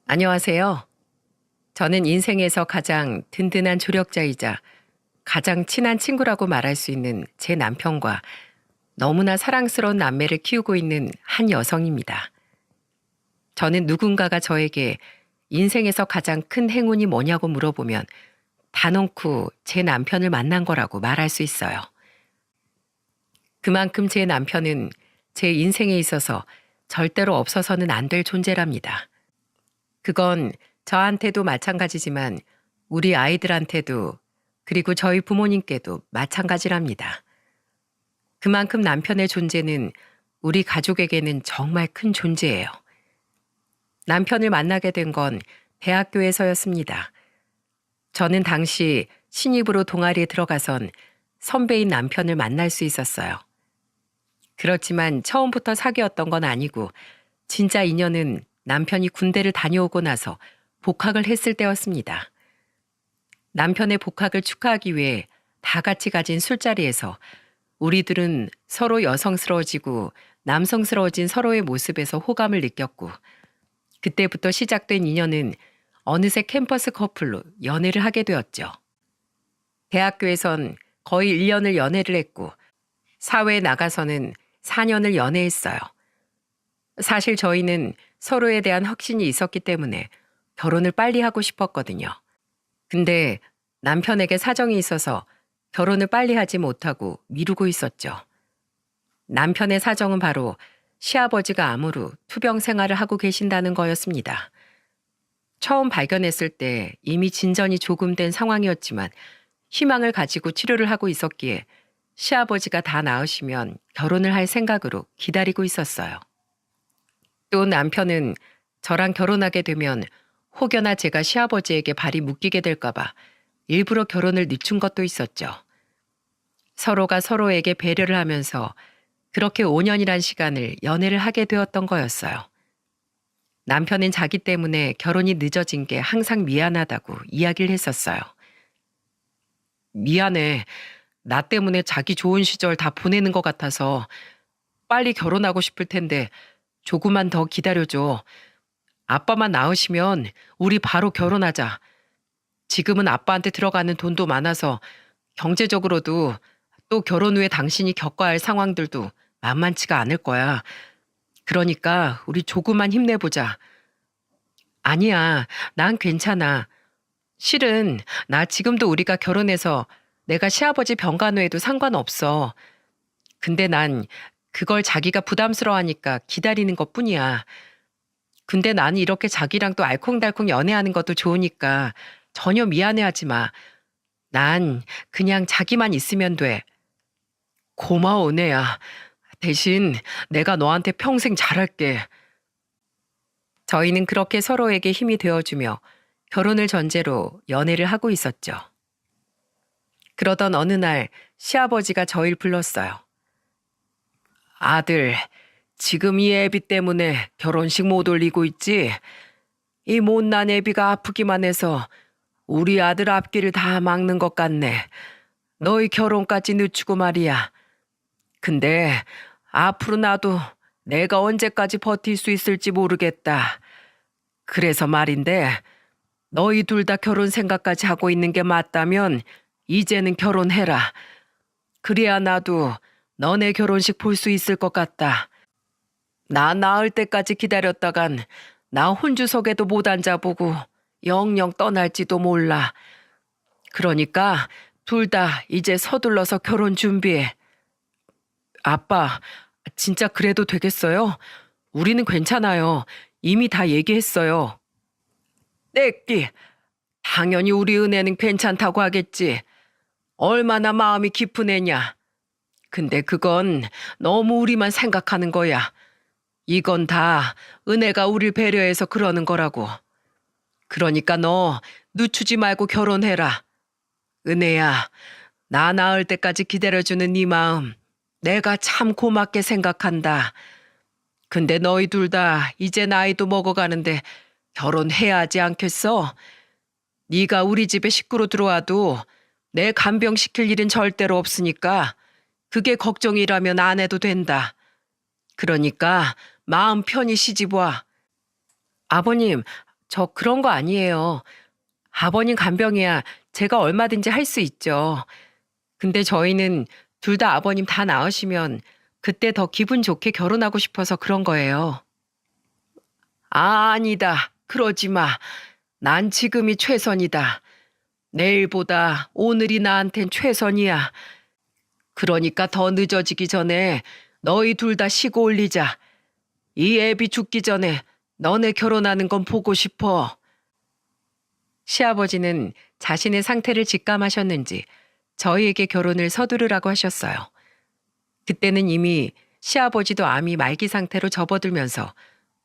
안녕하세요. 저는 인생에서 가장 든든한 조력자이자 가장 친한 친구라고 말할 수 있는 제 남편과 너무나 사랑스러운 남매를 키우고 있는 한 여성입니다. 저는 누군가가 저에게 인생에서 가장 큰 행운이 뭐냐고 물어보면 단언코 제 남편을 만난 거라고 말할 수 있어요. 그만큼 제 남편은 제 인생에 있어서 절대로 없어서는 안 될 존재랍니다. 그건 저한테도 마찬가지지만 우리 아이들한테도 그리고 저희 부모님께도 마찬가지랍니다. 그만큼 남편의 존재는 우리 가족에게는 정말 큰 존재예요. 남편을 만나게 된 건 대학교에서였습니다. 저는 당시 신입으로 동아리에 들어가선 선배인 남편을 만날 수 있었어요. 그렇지만 처음부터 사귀었던 건 아니고 진짜 인연은 남편이 군대를 다녀오고 나서 복학을 했을 때였습니다. 남편의 복학을 축하하기 위해 다 같이 가진 술자리에서 우리들은 서로 여성스러워지고 남성스러워진 서로의 모습에서 호감을 느꼈고 그때부터 시작된 인연은 어느새 캠퍼스 커플로 연애를 하게 되었죠. 대학교에선 거의 1년을 연애를 했고 사회에 나가서는 4년을 연애했어요. 사실 저희는 서로에 대한 확신이 있었기 때문에 결혼을 빨리 하고 싶었거든요. 근데 남편에게 사정이 있어서 결혼을 빨리 하지 못하고 미루고 있었죠. 남편의 사정은 바로 시아버지가 암으로 투병 생활을 하고 계신다는 거였습니다. 처음 발견했을 때 이미 진전이 조금 된 상황이었지만 희망을 가지고 치료를 하고 있었기에 시아버지가 다 나으시면 결혼을 할 생각으로 기다리고 있었어요. 또 남편은 저랑 결혼하게 되면 혹여나 제가 시아버지에게 발이 묶이게 될까봐 일부러 결혼을 늦춘 것도 있었죠. 서로가 서로에게 배려를 하면서 그렇게 5년이란 시간을 연애를 하게 되었던 거였어요. 남편은 자기 때문에 결혼이 늦어진 게 항상 미안하다고 이야기를 했었어요. 미안해. 나 때문에 자기 좋은 시절 다 보내는 것 같아서 빨리 결혼하고 싶을 텐데 조금만 더 기다려줘. 아빠만 나으시면 우리 바로 결혼하자. 지금은 아빠한테 들어가는 돈도 많아서 경제적으로도 또 결혼 후에 당신이 겪어야 할 상황들도 만만치가 않을 거야. 그러니까 우리 조금만 힘내보자. 아니야, 난 괜찮아. 실은 나 지금도 우리가 결혼해서 내가 시아버지 병간호해도 상관없어. 근데 난 그걸 자기가 부담스러워하니까 기다리는 것뿐이야. 근데 나는 이렇게 자기랑 또 알콩달콩 연애하는 것도 좋으니까 전혀 미안해하지 마. 난 그냥 자기만 있으면 돼. 고마워, 은혜야. 대신 내가 너한테 평생 잘할게. 저희는 그렇게 서로에게 힘이 되어주며 결혼을 전제로 연애를 하고 있었죠. 그러던 어느 날 시아버지가 저희를 불렀어요. 아들, 지금 이 애비 때문에 결혼식 못 올리고 있지? 이 못난 애비가 아프기만 해서 우리 아들 앞길을 다 막는 것 같네. 너희 결혼까지 늦추고 말이야. 근데 앞으로 나도 내가 언제까지 버틸 수 있을지 모르겠다. 그래서 말인데 너희 둘 다 결혼 생각까지 하고 있는 게 맞다면 이제는 결혼해라. 그래야 나도 너네 결혼식 볼 수 있을 것 같다. 나 낳을 때까지 기다렸다간 나 혼주석에도 못 앉아보고 영영 떠날지도 몰라. 그러니까 둘 다 이제 서둘러서 결혼 준비해. 아빠, 진짜 그래도 되겠어요? 우리는 괜찮아요. 이미 다 얘기했어요. 내끼, 당연히 우리 은혜는 괜찮다고 하겠지. 얼마나 마음이 깊은 애냐. 근데 그건 너무 우리만 생각하는 거야. 이건 다 은혜가 우릴 배려해서 그러는 거라고. 그러니까 너 늦추지 말고 결혼해라. 은혜야, 나 낳을 때까지 기다려주는 네 마음 내가 참 고맙게 생각한다. 근데 너희 둘 다 이제 나이도 먹어가는데 결혼해야 하지 않겠어? 네가 우리 집에 식구로 들어와도 내 간병시킬 일은 절대로 없으니까 그게 걱정이라면 안 해도 된다. 그러니까 마음 편히 시집 와. 아버님, 저 그런 거 아니에요. 아버님 간병이야 제가 얼마든지 할 수 있죠. 근데 저희는 둘 다 아버님 다 나으시면 그때 더 기분 좋게 결혼하고 싶어서 그런 거예요. 아니다. 그러지 마. 난 지금이 최선이다. 내일보다 오늘이 나한텐 최선이야. 그러니까 더 늦어지기 전에 너희 둘 다 쉬고 올리자. 이 애비 죽기 전에 너네 결혼하는 건 보고 싶어. 시아버지는 자신의 상태를 직감하셨는지 저희에게 결혼을 서두르라고 하셨어요. 그때는 이미 시아버지도 암이 말기 상태로 접어들면서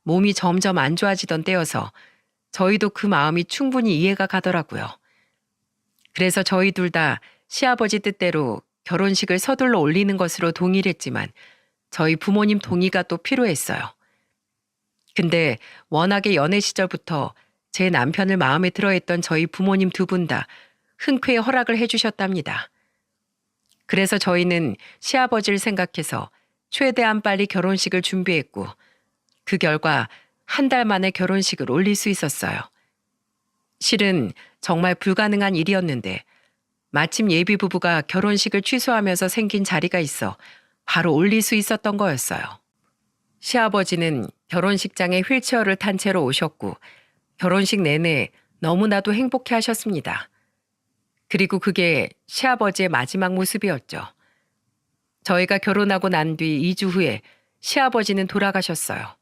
몸이 점점 안 좋아지던 때여서 저희도 그 마음이 충분히 이해가 가더라고요. 그래서 저희 둘 다 시아버지 뜻대로 결혼식을 서둘러 올리는 것으로 동의를 했지만 저희 부모님 동의가 또 필요했어요. 근데 워낙에 연애 시절부터 제 남편을 마음에 들어했던 저희 부모님 두 분 다 흔쾌히 허락을 해주셨답니다. 그래서 저희는 시아버지를 생각해서 최대한 빨리 결혼식을 준비했고 그 결과 한 달 만에 결혼식을 올릴 수 있었어요. 실은 정말 불가능한 일이었는데 마침 예비 부부가 결혼식을 취소하면서 생긴 자리가 있어 바로 올릴 수 있었던 거였어요. 시아버지는 결혼식장에 휠체어를 탄 채로 오셨고 결혼식 내내 너무나도 행복해 하셨습니다. 그리고 그게 시아버지의 마지막 모습이었죠. 저희가 결혼하고 난 뒤 2주 후에 시아버지는 돌아가셨어요.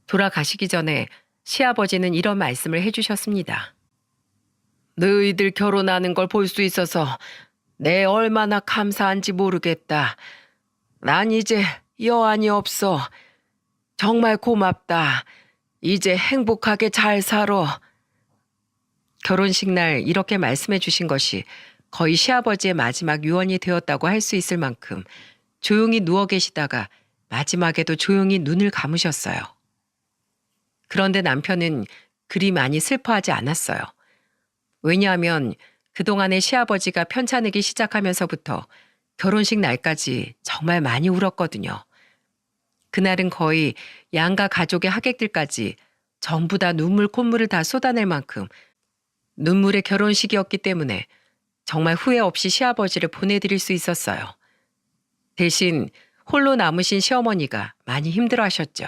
돌아가시기 전에 시아버지는 이런 말씀을 해주셨습니다. 너희들 결혼하는 걸 볼 수 있어서 내 얼마나 감사한지 모르겠다. 난 이제 여한이 없어. 정말 고맙다. 이제 행복하게 잘 살아. 결혼식 날 이렇게 말씀해 주신 것이 거의 시아버지의 마지막 유언이 되었다고 할 수 있을 만큼 조용히 누워 계시다가 마지막에도 조용히 눈을 감으셨어요. 그런데 남편은 그리 많이 슬퍼하지 않았어요. 왜냐하면 그동안에 시아버지가 편찮으기 시작하면서부터 결혼식 날까지 정말 많이 울었거든요. 그날은 거의 양가 가족의 하객들까지 전부 다 눈물 콧물을 다 쏟아낼 만큼 눈물의 결혼식이었기 때문에 정말 후회 없이 시아버지를 보내드릴 수 있었어요. 대신 홀로 남으신 시어머니가 많이 힘들어하셨죠.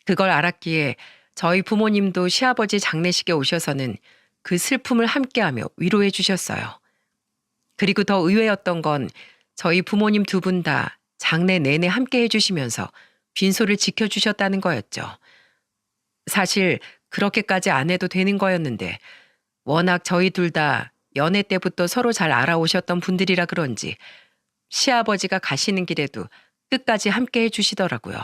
그걸 알았기에 저희 부모님도 시아버지 장례식에 오셔서는 그 슬픔을 함께하며 위로해 주셨어요. 그리고 더 의외였던 건 저희 부모님 두 분 다 장례 내내 함께 해주시면서 빈소를 지켜주셨다는 거였죠. 사실 그렇게까지 안 해도 되는 거였는데 워낙 저희 둘 다 연애 때부터 서로 잘 알아오셨던 분들이라 그런지 시아버지가 가시는 길에도 끝까지 함께 해주시더라고요.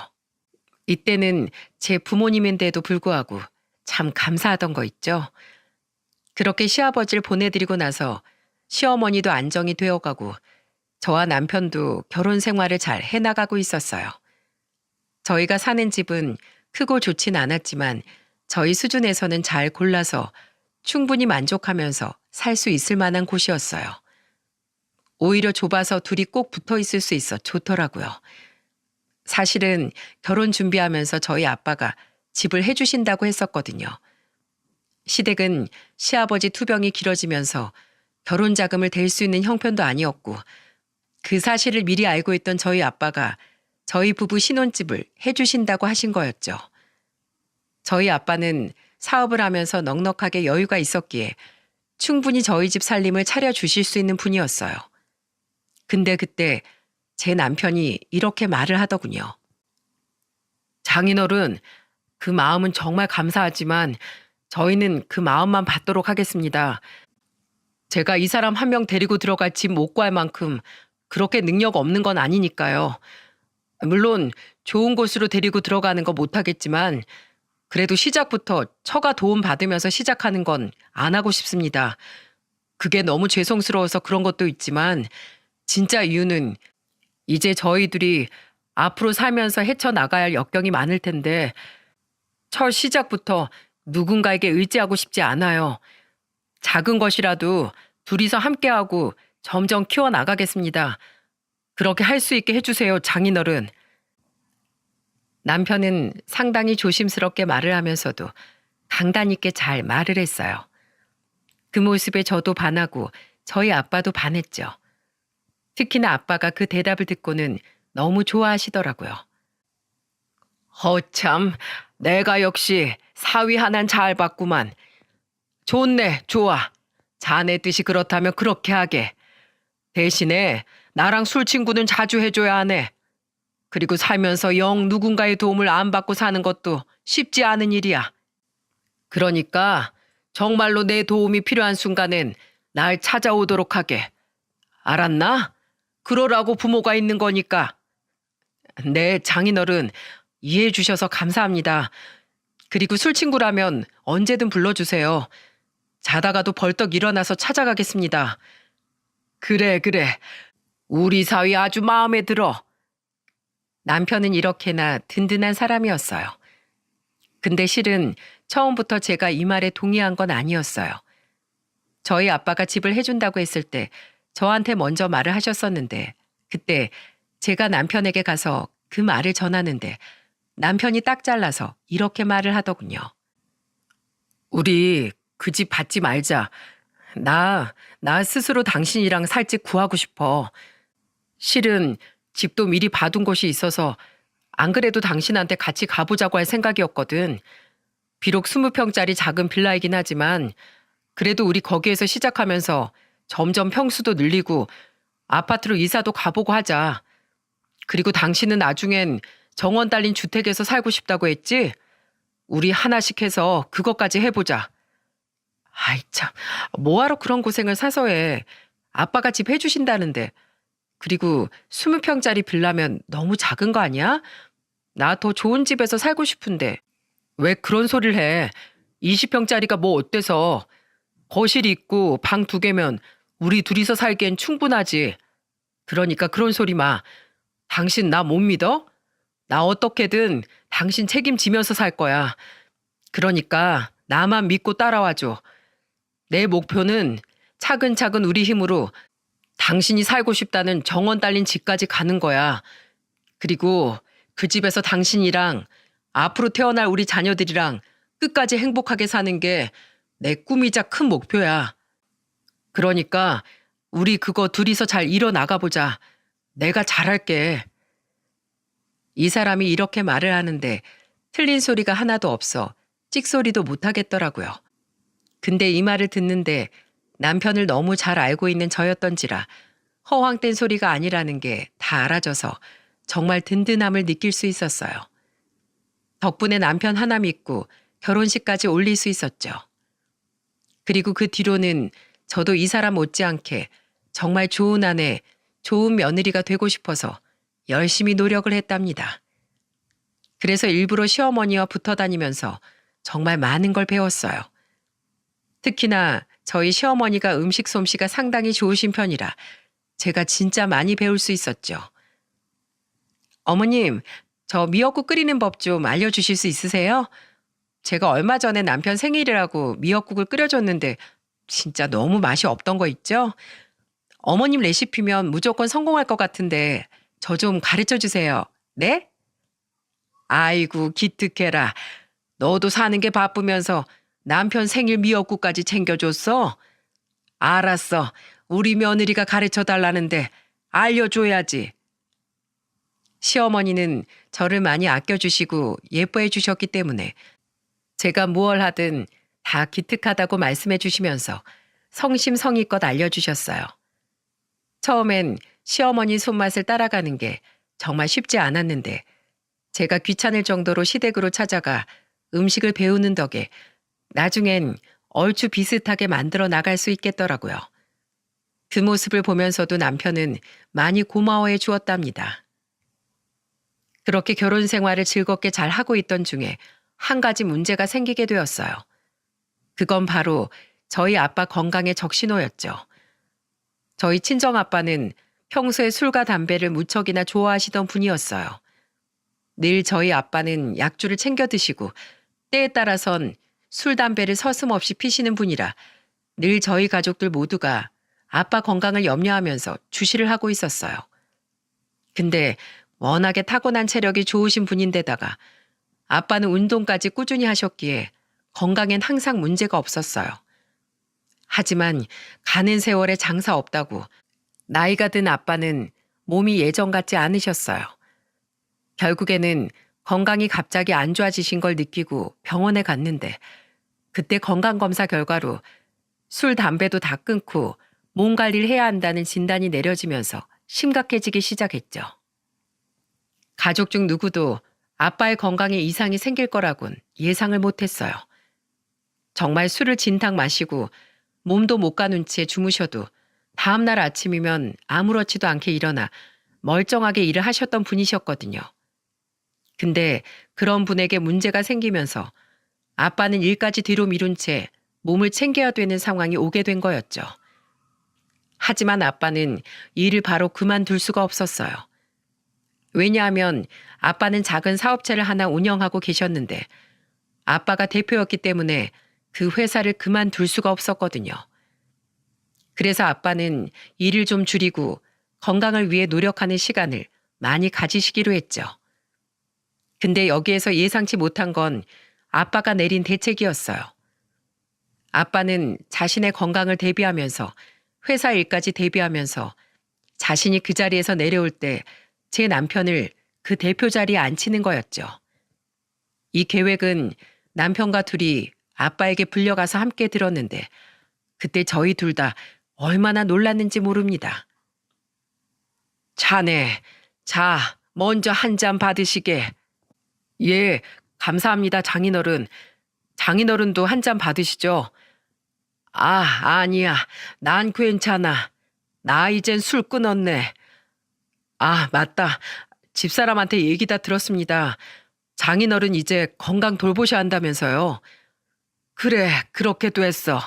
이때는 제 부모님인데도 불구하고 참 감사하던 거 있죠. 그렇게 시아버지를 보내드리고 나서 시어머니도 안정이 되어가고 저와 남편도 결혼 생활을 잘 해나가고 있었어요. 저희가 사는 집은 크고 좋진 않았지만 저희 수준에서는 잘 골라서 충분히 만족하면서 살 수 있을 만한 곳이었어요. 오히려 좁아서 둘이 꼭 붙어 있을 수 있어 좋더라고요. 사실은 결혼 준비하면서 저희 아빠가 집을 해주신다고 했었거든요. 시댁은 시아버지 투병이 길어지면서 결혼 자금을 댈 수 있는 형편도 아니었고 그 사실을 미리 알고 있던 저희 아빠가 저희 부부 신혼집을 해주신다고 하신 거였죠. 저희 아빠는 사업을 하면서 넉넉하게 여유가 있었기에 충분히 저희 집 살림을 차려주실 수 있는 분이었어요. 근데 그때 제 남편이 이렇게 말을 하더군요. 장인어른, 그 마음은 정말 감사하지만 저희는 그 마음만 받도록 하겠습니다. 제가 이 사람 한 명 데리고 들어갈 집 못 구할 만큼 그렇게 능력 없는 건 아니니까요. 물론 좋은 곳으로 데리고 들어가는 거 못하겠지만 그래도 시작부터 처가 도움 받으면서 시작하는 건 안 하고 싶습니다. 그게 너무 죄송스러워서 그런 것도 있지만 진짜 이유는 이제 저희들이 앞으로 살면서 헤쳐나가야 할 역경이 많을 텐데 첫 시작부터 누군가에게 의지하고 싶지 않아요. 작은 것이라도 둘이서 함께하고 점점 키워나가겠습니다. 그렇게 할 수 있게 해주세요, 장인어른. 남편은 상당히 조심스럽게 말을 하면서도 강단 있게 잘 말을 했어요. 그 모습에 저도 반하고 저희 아빠도 반했죠. 특히나 아빠가 그 대답을 듣고는 너무 좋아하시더라고요. 허참, 내가 역시 사위 하나는 잘 봤구만. 좋네, 좋아. 자네 뜻이 그렇다면 그렇게 하게. 대신에 나랑 술 친구는 자주 해줘야 하네. 그리고 살면서 영 누군가의 도움을 안 받고 사는 것도 쉽지 않은 일이야. 그러니까 정말로 내 도움이 필요한 순간엔 날 찾아오도록 하게. 알았나? 그러라고 부모가 있는 거니까. 네, 장인어른 이해해 주셔서 감사합니다. 그리고 술 친구라면 언제든 불러주세요. 자다가도 벌떡 일어나서 찾아가겠습니다. 그래, 그래. 우리 사위 아주 마음에 들어. 남편은 이렇게나 든든한 사람이었어요. 근데 실은 처음부터 제가 이 말에 동의한 건 아니었어요. 저희 아빠가 집을 해준다고 했을 때 저한테 먼저 말을 하셨었는데 그때 제가 남편에게 가서 그 말을 전하는데 남편이 딱 잘라서 이렇게 말을 하더군요. 우리 그 집 받지 말자. 나 스스로 당신이랑 살 집 구하고 싶어. 실은 집도 미리 봐둔 곳이 있어서 안 그래도 당신한테 같이 가보자고 할 생각이었거든. 비록 20평짜리 작은 빌라이긴 하지만 그래도 우리 거기에서 시작하면서 점점 평수도 늘리고 아파트로 이사도 가보고 하자. 그리고 당신은 나중엔 정원 딸린 주택에서 살고 싶다고 했지? 우리 하나씩 해서 그것까지 해보자. 아이 참, 뭐하러 그런 고생을 사서 해. 아빠가 집 해주신다는데. 그리고 20평짜리 빌라면 너무 작은 거 아니야? 나 더 좋은 집에서 살고 싶은데. 왜 그런 소리를 해? 20평짜리가 뭐 어때서? 거실이 있고 방 2개면 우리 둘이서 살기엔 충분하지. 그러니까 그런 소리 마. 당신 나 못 믿어? 나 어떻게든 당신 책임지면서 살 거야. 그러니까 나만 믿고 따라와줘. 내 목표는 차근차근 우리 힘으로 당신이 살고 싶다는 정원 딸린 집까지 가는 거야. 그리고 그 집에서 당신이랑 앞으로 태어날 우리 자녀들이랑 끝까지 행복하게 사는 게 내 꿈이자 큰 목표야. 그러니까 우리 그거 둘이서 잘 이뤄나가 보자. 내가 잘할게. 이 사람이 이렇게 말을 하는데 틀린 소리가 하나도 없어 찍소리도 못 하겠더라고요. 근데 이 말을 듣는데 남편을 너무 잘 알고 있는 저였던지라 허황된 소리가 아니라는 게 다 알아져서 정말 든든함을 느낄 수 있었어요. 덕분에 남편 하나 믿고 결혼식까지 올릴 수 있었죠. 그리고 그 뒤로는 저도 이 사람 못지않게 정말 좋은 아내, 좋은 며느리가 되고 싶어서 열심히 노력을 했답니다. 그래서 일부러 시어머니와 붙어 다니면서 정말 많은 걸 배웠어요. 특히나 저희 시어머니가 음식 솜씨가 상당히 좋으신 편이라 제가 진짜 많이 배울 수 있었죠. 어머님, 저 미역국 끓이는 법 좀 알려주실 수 있으세요? 제가 얼마 전에 남편 생일이라고 미역국을 끓여줬는데 진짜 너무 맛이 없던 거 있죠? 어머님 레시피면 무조건 성공할 것 같은데 저 좀 가르쳐 주세요. 네? 아이고 기특해라. 너도 사는 게 바쁘면서 남편 생일 미역국까지 챙겨줬어? 알았어. 우리 며느리가 가르쳐 달라는데 알려줘야지. 시어머니는 저를 많이 아껴주시고 예뻐해 주셨기 때문에 제가 무얼 하든 다 기특하다고 말씀해 주시면서 성심성의껏 알려주셨어요. 처음엔 시어머니 손맛을 따라가는 게 정말 쉽지 않았는데 제가 귀찮을 정도로 시댁으로 찾아가 음식을 배우는 덕에 나중엔 얼추 비슷하게 만들어 나갈 수 있겠더라고요. 그 모습을 보면서도 남편은 많이 고마워해 주었답니다. 그렇게 결혼 생활을 즐겁게 잘 하고 있던 중에 한 가지 문제가 생기게 되었어요. 그건 바로 저희 아빠 건강의 적신호였죠. 저희 친정아빠는 평소에 술과 담배를 무척이나 좋아하시던 분이었어요. 늘 저희 아빠는 약주를 챙겨 드시고 때에 따라선 술, 담배를 서슴없이 피시는 분이라 늘 저희 가족들 모두가 아빠 건강을 염려하면서 주시를 하고 있었어요. 근데 워낙에 타고난 체력이 좋으신 분인데다가 아빠는 운동까지 꾸준히 하셨기에 건강엔 항상 문제가 없었어요. 하지만 가는 세월에 장사 없다고 나이가 든 아빠는 몸이 예전 같지 않으셨어요. 결국에는 건강이 갑자기 안 좋아지신 걸 느끼고 병원에 갔는데 그때 건강검사 결과로 술, 담배도 다 끊고 몸 관리를 해야 한다는 진단이 내려지면서 심각해지기 시작했죠. 가족 중 누구도 아빠의 건강에 이상이 생길 거라곤 예상을 못했어요. 정말 술을 진탕 마시고 몸도 못 가눈 채 주무셔도 다음날 아침이면 아무렇지도 않게 일어나 멀쩡하게 일을 하셨던 분이셨거든요. 근데 그런 분에게 문제가 생기면서 아빠는 일까지 뒤로 미룬 채 몸을 챙겨야 되는 상황이 오게 된 거였죠. 하지만 아빠는 일을 바로 그만둘 수가 없었어요. 왜냐하면 아빠는 작은 사업체를 하나 운영하고 계셨는데 아빠가 대표였기 때문에 그 회사를 그만둘 수가 없었거든요. 그래서 아빠는 일을 좀 줄이고 건강을 위해 노력하는 시간을 많이 가지시기로 했죠. 근데 여기에서 예상치 못한 건 아빠가 내린 대책이었어요. 아빠는 자신의 건강을 대비하면서 회사 일까지 대비하면서 자신이 그 자리에서 내려올 때 제 남편을 그 대표 자리에 앉히는 거였죠. 이 계획은 남편과 둘이 아빠에게 불려가서 함께 들었는데 그때 저희 둘 다 얼마나 놀랐는지 모릅니다. 자네, 자, 먼저 한 잔 받으시게. 예, 감사합니다, 장인어른. 장인어른도 한 잔 받으시죠? 아, 아니야. 난 괜찮아. 나 이젠 술 끊었네. 아, 맞다. 집사람한테 얘기 다 들었습니다. 장인어른 이제 건강 돌보셔야 한다면서요. 그래, 그렇게도 했어.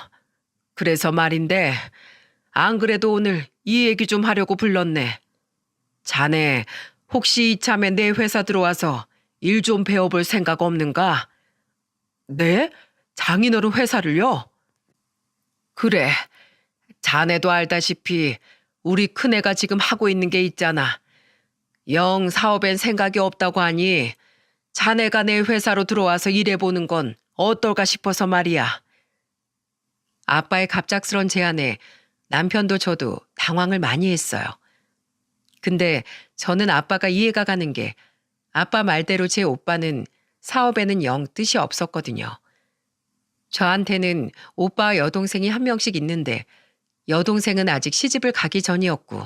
그래서 말인데, 안 그래도 오늘 이 얘기 좀 하려고 불렀네. 자네, 혹시 이참에 내 회사 들어와서 일 좀 배워볼 생각 없는가? 네? 장인어른 회사를요? 그래. 자네도 알다시피 우리 큰애가 지금 하고 있는 게 있잖아. 영 사업엔 생각이 없다고 하니 자네가 내 회사로 들어와서 일해보는 건 어떨까 싶어서 말이야. 아빠의 갑작스런 제안에 남편도 저도 당황을 많이 했어요. 근데 저는 아빠가 이해가 가는 게 아빠 말대로 제 오빠는 사업에는 영 뜻이 없었거든요. 저한테는 오빠와 여동생이 한 명씩 있는데 여동생은 아직 시집을 가기 전이었고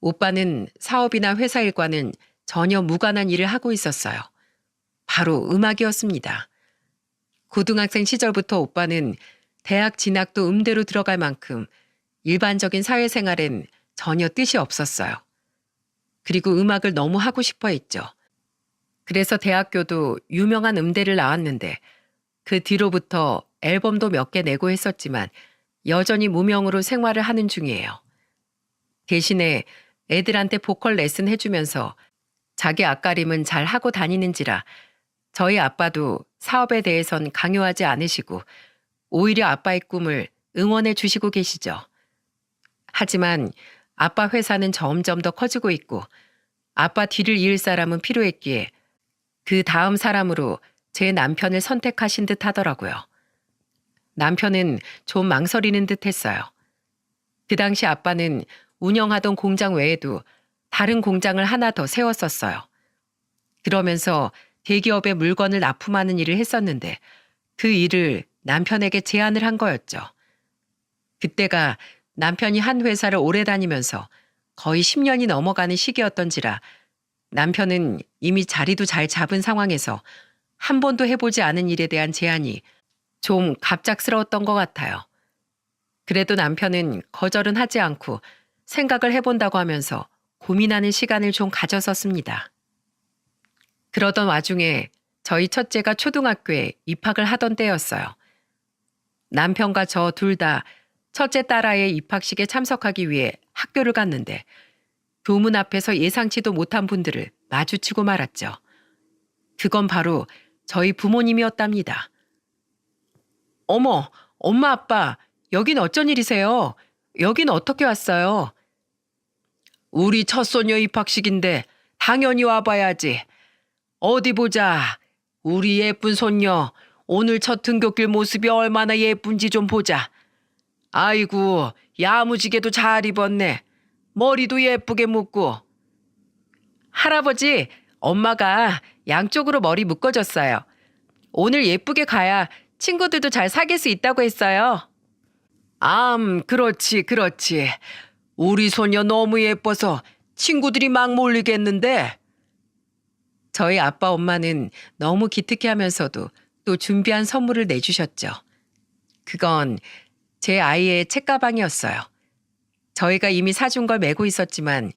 오빠는 사업이나 회사 일과는 전혀 무관한 일을 하고 있었어요. 바로 음악이었습니다. 고등학생 시절부터 오빠는 대학 진학도 음대로 들어갈 만큼 일반적인 사회생활엔 전혀 뜻이 없었어요. 그리고 음악을 너무 하고 싶어 했죠. 그래서 대학교도 유명한 음대를 나왔는데 그 뒤로부터 앨범도 몇 개 내고 했었지만 여전히 무명으로 생활을 하는 중이에요. 대신에 애들한테 보컬 레슨 해주면서 자기 앞가림은 잘 하고 다니는지라 저희 아빠도 사업에 대해선 강요하지 않으시고 오히려 아빠의 꿈을 응원해 주시고 계시죠. 하지만 아빠 회사는 점점 더 커지고 있고 아빠 뒤를 이을 사람은 필요했기에 그 다음 사람으로 제 남편을 선택하신 듯 하더라고요. 남편은 좀 망설이는 듯 했어요. 그 당시 아빠는 운영하던 공장 외에도 다른 공장을 하나 더 세웠었어요. 그러면서 대기업에 물건을 납품하는 일을 했었는데 그 일을 남편에게 제안을 한 거였죠. 그때가 남편이 한 회사를 오래 다니면서 거의 10년이 넘어가는 시기였던지라 남편은 이미 자리도 잘 잡은 상황에서 한 번도 해보지 않은 일에 대한 제안이 좀 갑작스러웠던 것 같아요. 그래도 남편은 거절은 하지 않고 생각을 해본다고 하면서 고민하는 시간을 좀 가졌었습니다. 그러던 와중에 저희 첫째가 초등학교에 입학을 하던 때였어요. 남편과 저 둘 다 첫째 딸아이의 입학식에 참석하기 위해 학교를 갔는데 교문 앞에서 예상치도 못한 분들을 마주치고 말았죠. 그건 바로 저희 부모님이었답니다. 어머, 엄마 아빠, 여긴 어쩐 일이세요? 여긴 어떻게 왔어요? 우리 첫손녀 입학식인데 당연히 와봐야지. 어디 보자. 우리 예쁜 손녀 오늘 첫 등굣길 모습이 얼마나 예쁜지 좀 보자. 아이고, 야무지게도 잘 입었네. 머리도 예쁘게 묶고. 할아버지, 엄마가 양쪽으로 머리 묶어줬어요. 오늘 예쁘게 가야 친구들도 잘 사귈 수 있다고 했어요. 그렇지, 그렇지. 우리 소녀 너무 예뻐서 친구들이 막 몰리겠는데. 저희 아빠 엄마는 너무 기특해 하면서도 또 준비한 선물을 내주셨죠. 그건 제 아이의 책가방이었어요. 저희가 이미 사준 걸 메고 있었지만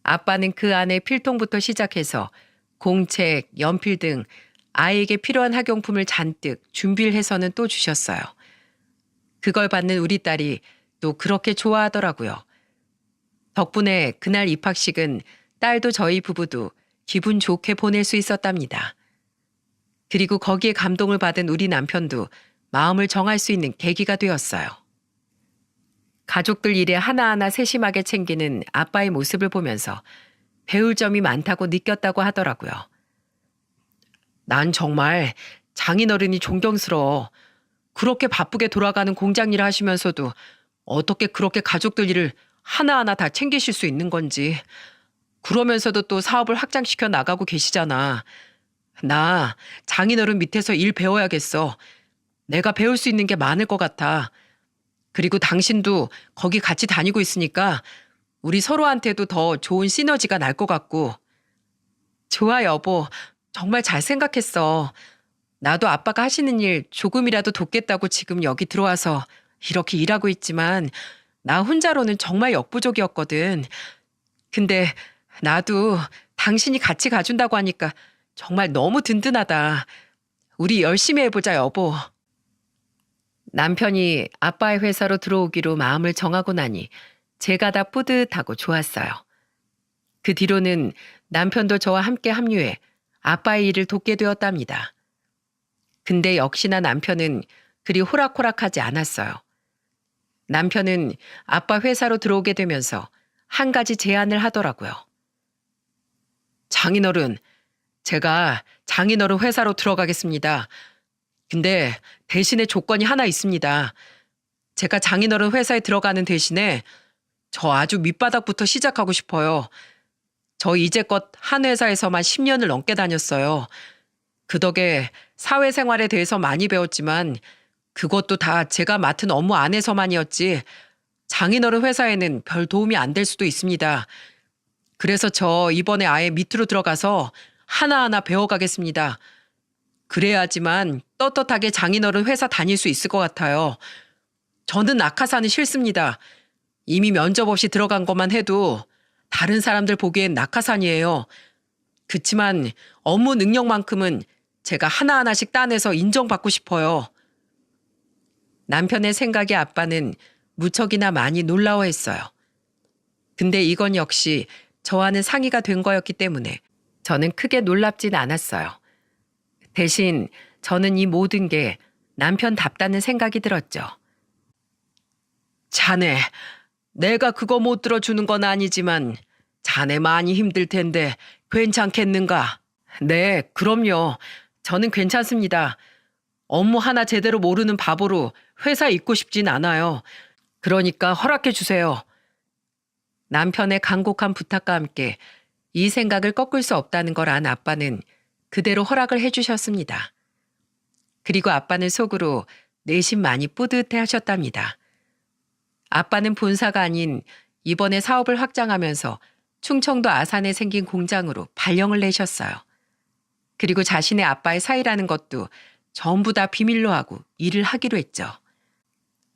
아빠는 그 안에 필통부터 시작해서 공책, 연필 등 아이에게 필요한 학용품을 잔뜩 준비를 해서는 또 주셨어요. 그걸 받는 우리 딸이 또 그렇게 좋아하더라고요. 덕분에 그날 입학식은 딸도 저희 부부도 기분 좋게 보낼 수 있었답니다. 그리고 거기에 감동을 받은 우리 남편도 마음을 정할 수 있는 계기가 되었어요. 가족들 일에 하나하나 세심하게 챙기는 아빠의 모습을 보면서 배울 점이 많다고 느꼈다고 하더라고요. 난 정말 장인어른이 존경스러워. 그렇게 바쁘게 돌아가는 공장 일을 하시면서도 어떻게 그렇게 가족들 일을 하나하나 다 챙기실 수 있는 건지. 그러면서도 또 사업을 확장시켜 나가고 계시잖아. 나 장인어른 밑에서 일 배워야겠어. 내가 배울 수 있는 게 많을 것 같아. 그리고 당신도 거기 같이 다니고 있으니까 우리 서로한테도 더 좋은 시너지가 날 것 같고. 좋아, 여보. 정말 잘 생각했어. 나도 아빠가 하시는 일 조금이라도 돕겠다고 지금 여기 들어와서 이렇게 일하고 있지만 나 혼자로는 정말 역부족이었거든. 근데 나도 당신이 같이 가준다고 하니까 정말 너무 든든하다. 우리 열심히 해보자, 여보. 남편이 아빠의 회사로 들어오기로 마음을 정하고 나니 제가 다 뿌듯하고 좋았어요. 그 뒤로는 남편도 저와 함께 합류해 아빠의 일을 돕게 되었답니다. 근데 역시나 남편은 그리 호락호락하지 않았어요. 남편은 아빠 회사로 들어오게 되면서 한 가지 제안을 하더라고요. 장인어른, 제가 장인어른 회사로 들어가겠습니다. 근데 대신에 조건이 하나 있습니다. 제가 장인어른 회사에 들어가는 대신에 저 아주 밑바닥부터 시작하고 싶어요. 저 이제껏 한 회사에서만 10년을 넘게 다녔어요. 그 덕에 사회생활에 대해서 많이 배웠지만 그것도 다 제가 맡은 업무 안에서만이었지 장인어른 회사에는 별 도움이 안 될 수도 있습니다. 그래서 저 이번에 아예 밑으로 들어가서 하나하나 배워가겠습니다. 그래야지만 떳떳하게 장인어른 회사 다닐 수 있을 것 같아요. 저는 낙하산이 싫습니다. 이미 면접 없이 들어간 것만 해도 다른 사람들 보기엔 낙하산이에요. 그치만 업무 능력만큼은 제가 하나하나씩 따내서 인정받고 싶어요. 남편의 생각에 아빠는 무척이나 많이 놀라워했어요. 근데 이건 역시 저와는 상의가 된 거였기 때문에 저는 크게 놀랍진 않았어요. 대신 저는 이 모든 게 남편답다는 생각이 들었죠. 자네, 내가 그거 못 들어주는 건 아니지만 자네 많이 힘들 텐데 괜찮겠는가? 네, 그럼요. 저는 괜찮습니다. 업무 하나 제대로 모르는 바보로 회사에 있고 싶진 않아요. 그러니까 허락해 주세요. 남편의 간곡한 부탁과 함께 이 생각을 꺾을 수 없다는 걸 안 아빠는 그대로 허락을 해주셨습니다. 그리고 아빠는 속으로 내심 많이 뿌듯해 하셨답니다. 아빠는 본사가 아닌 이번에 사업을 확장하면서 충청도 아산에 생긴 공장으로 발령을 내셨어요. 그리고 자신의 아빠의 사이라는 것도 전부 다 비밀로 하고 일을 하기로 했죠.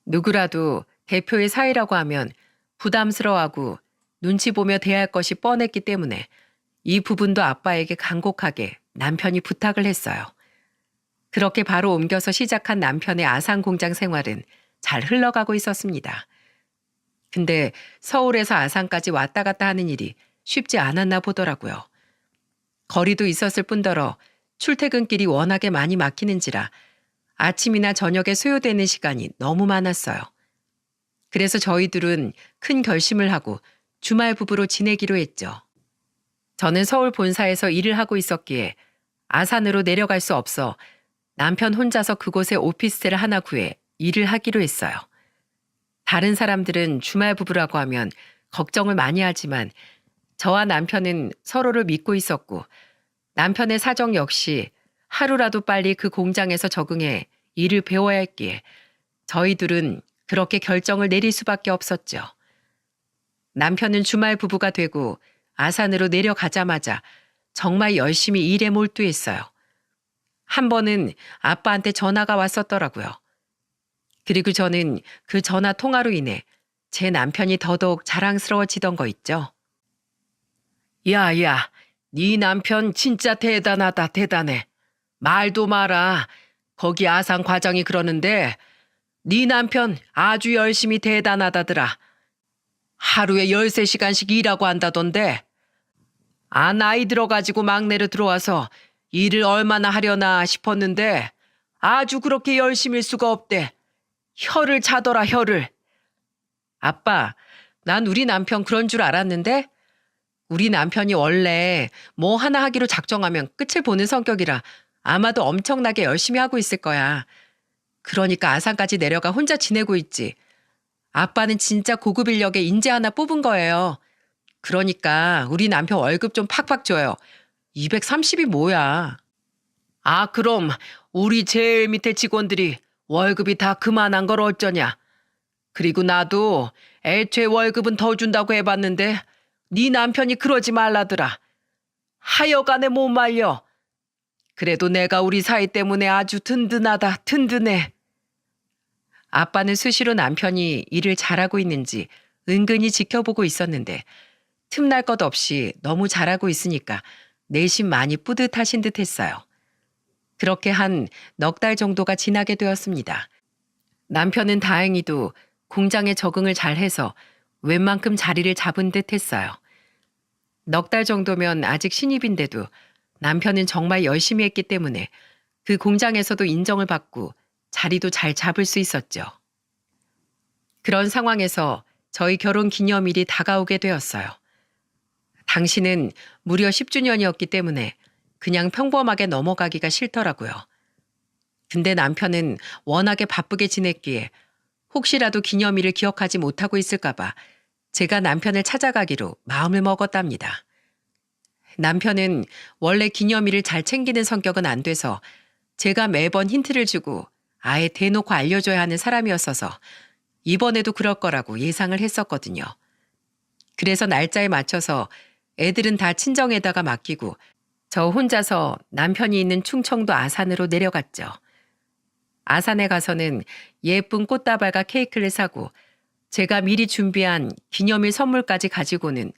누구라도 대표의 사이라고 하면 부담스러워하고 눈치 보며 대할 것이 뻔했기 때문에 이 부분도 아빠에게 간곡하게 남편이 부탁을 했어요. 그렇게 바로 옮겨서 시작한 남편의 아산 공장 생활은 잘 흘러가고 있었습니다. 근데 서울에서 아산까지 왔다 갔다 하는 일이 쉽지 않았나 보더라고요. 거리도 있었을 뿐더러 출퇴근길이 워낙에 많이 막히는지라 아침이나 저녁에 소요되는 시간이 너무 많았어요. 그래서 저희들은 큰 결심을 하고 주말 부부로 지내기로 했죠. 저는 서울 본사에서 일을 하고 있었기에 아산으로 내려갈 수 없어 남편 혼자서 그곳에 오피스텔 하나 구해 일을 하기로 했어요. 다른 사람들은 주말 부부라고 하면 걱정을 많이 하지만 저와 남편은 서로를 믿고 있었고 남편의 사정 역시 하루라도 빨리 그 공장에서 적응해 일을 배워야 했기에 저희 둘은 그렇게 결정을 내릴 수밖에 없었죠. 남편은 주말 부부가 되고 아산으로 내려가자마자 정말 열심히 일에 몰두했어요. 한 번은 아빠한테 전화가 왔었더라고요. 그리고 저는 그 전화 통화로 인해 제 남편이 더더욱 자랑스러워지던 거 있죠. 야야, 네 남편 진짜 대단하다, 대단해. 말도 마라. 거기 아산 과장이 그러는데 네 남편 아주 열심히 대단하다더라. 하루에 13시간씩 일하고 한다던데. 아, 나이 들어가지고 막내로 들어와서 일을 얼마나 하려나 싶었는데 아주 그렇게 열심일 수가 없대. 혀를 차더라, 혀를. 아빠, 난 우리 남편 그런 줄 알았는데 우리 남편이 원래 뭐 하나 하기로 작정하면 끝을 보는 성격이라 아마도 엄청나게 열심히 하고 있을 거야. 그러니까 아산까지 내려가 혼자 지내고 있지. 아빠는 진짜 고급 인력에 인재 하나 뽑은 거예요. 그러니까 우리 남편 월급 좀 팍팍 줘요. 230이 뭐야. 아, 그럼 우리 제일 밑에 직원들이 월급이 다 그만한 걸 어쩌냐. 그리고 나도 애초에 월급은 더 준다고 해봤는데 네 남편이 그러지 말라더라. 하여간에 못 말려. 그래도 내가 우리 사이 때문에 아주 든든하다, 든든해. 아빠는 수시로 남편이 일을 잘하고 있는지 은근히 지켜보고 있었는데 틈날 것 없이 너무 잘하고 있으니까 내심 많이 뿌듯하신 듯 했어요. 그렇게 한 넉 달 정도가 지나게 되었습니다. 남편은 다행히도 공장에 적응을 잘해서 웬만큼 자리를 잡은 듯 했어요. 넉 달 정도면 아직 신입인데도 남편은 정말 열심히 했기 때문에 그 공장에서도 인정을 받고 자리도 잘 잡을 수 있었죠. 그런 상황에서 저희 결혼 기념일이 다가오게 되었어요. 당시는 무려 10주년이었기 때문에 그냥 평범하게 넘어가기가 싫더라고요. 근데 남편은 워낙에 바쁘게 지냈기에 혹시라도 기념일을 기억하지 못하고 있을까봐 제가 남편을 찾아가기로 마음을 먹었답니다. 남편은 원래 기념일을 잘 챙기는 성격은 안 돼서 제가 매번 힌트를 주고 아예 대놓고 알려줘야 하는 사람이었어서 이번에도 그럴 거라고 예상을 했었거든요. 그래서 날짜에 맞춰서 애들은 다 친정에다가 맡기고 저 혼자서 남편이 있는 충청도 아산으로 내려갔죠. 아산에 가서는 예쁜 꽃다발과 케이크를 사고 제가 미리 준비한 기념일 선물까지 가지고는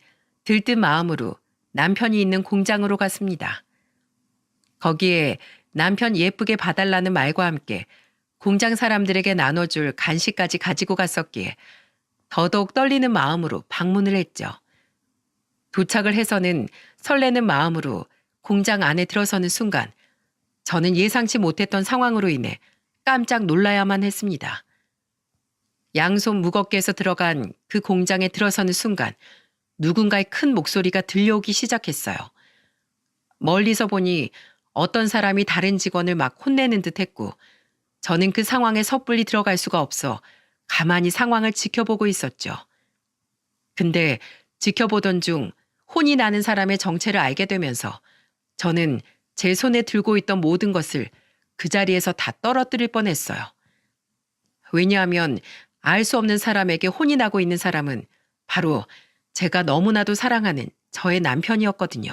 들뜬 마음으로 남편이 있는 공장으로 갔습니다. 거기에 남편 예쁘게 봐달라는 말과 함께 공장 사람들에게 나눠줄 간식까지 가지고 갔었기에 더더욱 떨리는 마음으로 방문을 했죠. 도착을 해서는 설레는 마음으로 공장 안에 들어서는 순간 저는 예상치 못했던 상황으로 인해 깜짝 놀라야만 했습니다. 양손 무겁게 해서 들어간 그 공장에 들어서는 순간 누군가의 큰 목소리가 들려오기 시작했어요. 멀리서 보니 어떤 사람이 다른 직원을 막 혼내는 듯 했고 저는 그 상황에 섣불리 들어갈 수가 없어 가만히 상황을 지켜보고 있었죠. 근데 지켜보던 중 혼이 나는 사람의 정체를 알게 되면서 저는 제 손에 들고 있던 모든 것을 그 자리에서 다 떨어뜨릴 뻔했어요. 왜냐하면 알 수 없는 사람에게 혼이 나고 있는 사람은 바로 제가 너무나도 사랑하는 저의 남편이었거든요.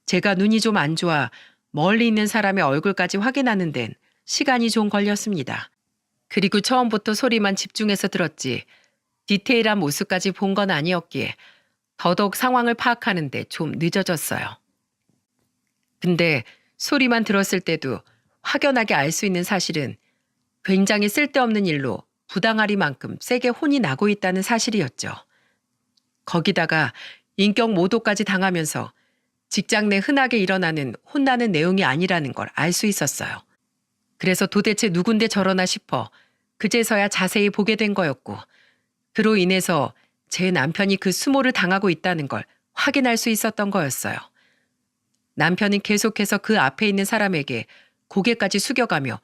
제가 눈이 좀 안 좋아 멀리 있는 사람의 얼굴까지 확인하는 데는 시간이 좀 걸렸습니다. 그리고 처음부터 소리만 집중해서 들었지 디테일한 모습까지 본 건 아니었기에 더더욱 상황을 파악하는 데 좀 늦어졌어요. 근데 소리만 들었을 때도 확연하게 알 수 있는 사실은 굉장히 쓸데없는 일로 부당하리만큼 세게 혼이 나고 있다는 사실이었죠. 거기다가 인격 모독까지 당하면서 직장 내 흔하게 일어나는 혼나는 내용이 아니라는 걸 알 수 있었어요. 그래서 도대체 누군데 저러나 싶어 그제서야 자세히 보게 된 거였고 그로 인해서 제 남편이 그 수모를 당하고 있다는 걸 확인할 수 있었던 거였어요. 남편은 계속해서 그 앞에 있는 사람에게 고개까지 숙여가며